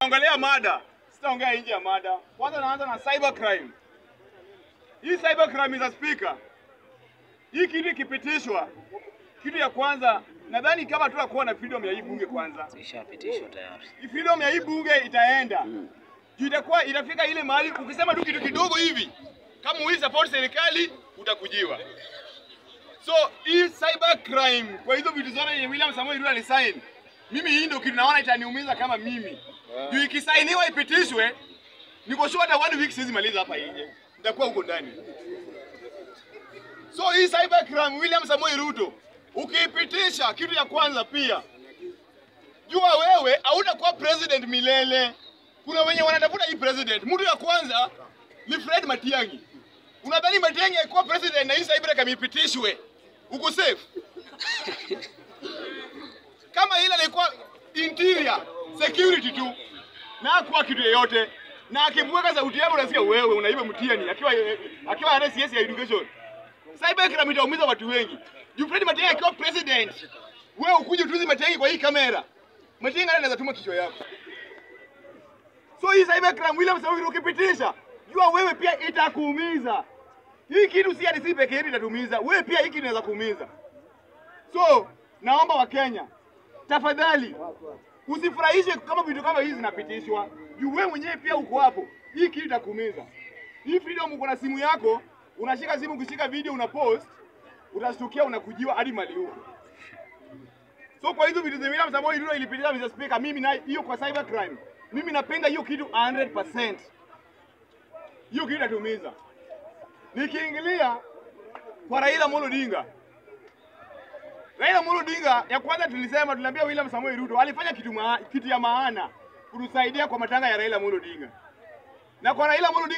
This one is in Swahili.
Angalia mada. Sitaongea nje ya mada. Kwanza naanza na cyber crime. Hii cyber crime is speaker. Hii kitu kipitishwa. Kitu ya kwanza nadhani kama tutakuwa na freedom ya hii bunge kwanza. Ishapitishwa tayari. Hii freedom ya hii bunge itaenda. Juu itakuwa itafika ile mahali ukisema tu kitu kidogo hivi kama huwezi support serikali utakujiwa. So hii cyber crime kwa hizo vitu zote yenye William Samoei Ruto alisign. Mimi hii ndio kitu naona itaniumiza kama mimi. Juu ikisainiwa ipitishwe niko sure hata 1 week siwezi maliza hapa nje. Nitakuwa huko ndani. So hii cyber crime William Samoei Ruto ukiipitisha kitu ya kwanza pia jua wewe hautakuwa president milele. Kuna wenye wanatafuta hii president. Mtu ya kwanza ni Fred Matiang'i. Unadhani Matiang'i alikuwa president na hii cyber crime ipitishwe? Uko safe? Kama ile ilikuwa interior security tu na kwa kitu yote na akimweka sauti yako unasikia wewe unaiba mtiani akiwa RCS ya education. Cyber crime itaumiza watu wengi. Juu Fred Matiang'i akiwa president, wewe ukuje utuzi Matiang'i kwa hii kamera. Matiang'i anaweza tuma kichwa yako. So hii cyber crime William Samoei Ruto ukipitisha, jua wewe pia itakuumiza. Hii kitu si RCS pekee yetu itatumiza, wewe pia hiki inaweza kuumiza. So naomba wa Kenya, tafadhali usifurahishe kama vitu kama hizi zinapitishwa. Juu wewe mwenyewe pia uko hapo. Hii kitu itakuumiza. Hii freedom uko na simu yako, unashika simu ukishika video una post, utashtukia unakujiwa hadi mali huko. So kwa hizo vitu za William Samoei Ruto ilipitisha Mr. Speaker, mimi na hiyo kwa cyber crime. Mimi napinga hiyo kitu 100%. Hiyo kitu inatumiza. Nikiingilia kwa Raila Amolo Odinga. Raila Amolo Odinga ya kwanza tuliambia William Samoei Ruto alifanya kitu ya maana kutusaidia kwa matanga ya Raila Amolo Odinga. Na kwa Raila Amolo Odinga